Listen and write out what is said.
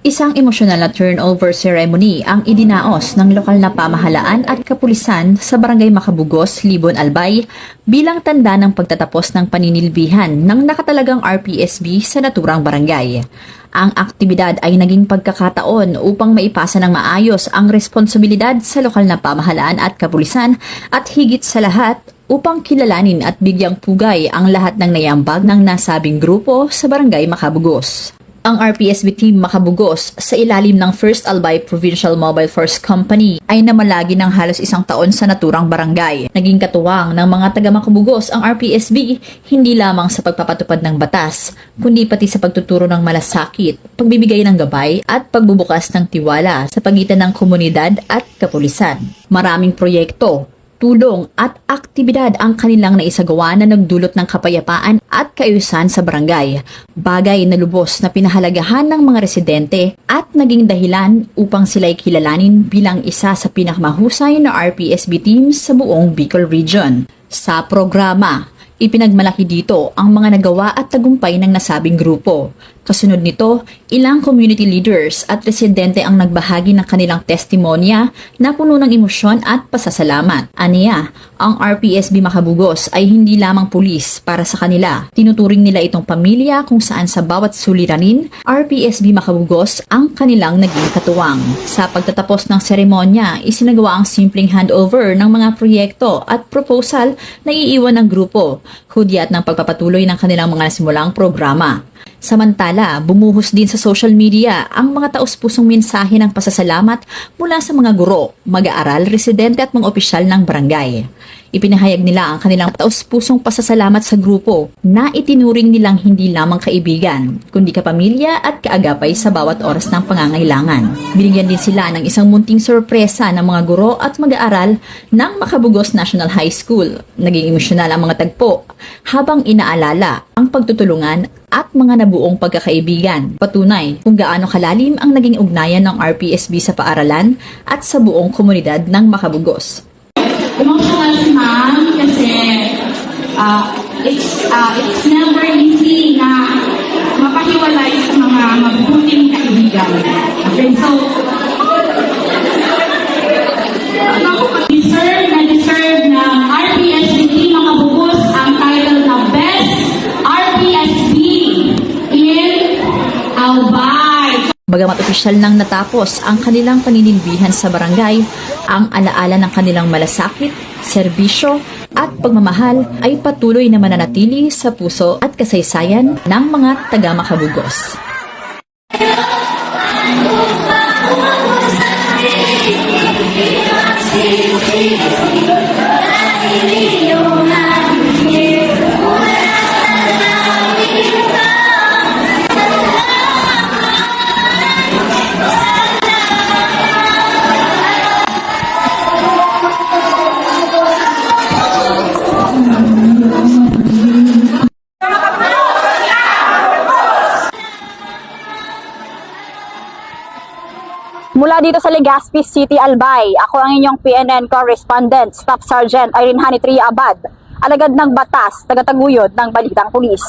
Isang emosyonal na turnover ceremony ang idinaos ng lokal na pamahalaan at kapulisan sa Barangay Macabugos, Libon, Albay bilang tanda ng pagtatapos ng paninilbihan ng nakatalagang RPSB sa naturang barangay. Ang aktibidad ay naging pagkakataon upang maipasa ng maayos ang responsibilidad sa lokal na pamahalaan at kapulisan at higit sa lahat upang kilalanin at bigyang pugay ang lahat ng naiambag ng nasabing grupo sa Barangay Macabugos. Ang RPSB Team Macabugos sa ilalim ng 1st Albay Provincial Mobile Force Company ay namalagi ng halos isang taon sa naturang barangay. Naging katuwang ng mga taga Macabugos ang RPSB hindi lamang sa pagpapatupad ng batas, kundi pati sa pagtuturo ng malasakit, pagbibigay ng gabay at pagbubukas ng tiwala sa pagitan ng komunidad at kapulisan. Maraming proyekto, tulong at aktibidad ang kanilang naisagawa na nagdulot ng kapayapaan at kaayusan sa barangay. Bagay na lubos na pinahalagahan ng mga residente at naging dahilan upang sila'y kilalanin bilang isa sa pinakamahusay na RPSB team sa buong Bicol Region. Sa programa, ipinagmalaki dito ang mga nagawa at tagumpay ng nasabing grupo. Kasunod nito, ilang community leaders at residente ang nagbahagi ng kanilang testimonya na puno ng emosyon at pasasalamat. Aniya, ang RPSB Macabugos ay hindi lamang pulis para sa kanila. Tinuturing nila itong pamilya kung saan sa bawat suliranin, RPSB Macabugos ang kanilang naging katuwang. Sa pagtatapos ng seremonya, isinagawa ang simpleng handover ng mga proyekto at proposal na iiwan ng grupo, hudyat ng pagpapatuloy ng kanilang mga nasimulang programa. Samantala, bumuhos din sa social media ang mga taus-pusong mensahe ng pasasalamat mula sa mga guro, mag-aaral, residente at mga opisyal ng barangay. Ipinahayag nila ang kanilang taus-pusong pasasalamat sa grupo na itinuring nilang hindi lamang kaibigan, kundi kapamilya at kaagapay sa bawat oras ng pangangailangan. Binigyan din sila ng isang munting sorpresa ng mga guro at mag-aaral ng Macabugos National High School. Naging emosyonal ang mga tagpo habang inaalala ang pagtutulungan at mga nabuong pagkakaibigan. Patunay kung gaano kalalim ang naging ugnayan ng RPSB sa paaralan at sa buong komunidad ng Macabugos. Emotional si ma'am kasi it's never easy na mapahiwalay sa mga mabuting kaibigan. Okay, so deserve na RPSB Macabugos ang title na Best RPSB in Albay. Bagamat opisyal nang natapos ang kanilang paninilbihan sa barangay, ang alaala ng kanilang malasakit, serbisyo at pagmamahal ay patuloy na mananatili sa puso at kasaysayan ng mga taga Macabugos. Mula dito sa Legazpi City, Albay, ako ang inyong PNN correspondent, Staff Sergeant Irene Hanitria Abad, alagad ng batas, tagataguyod ng Balitang Pulis.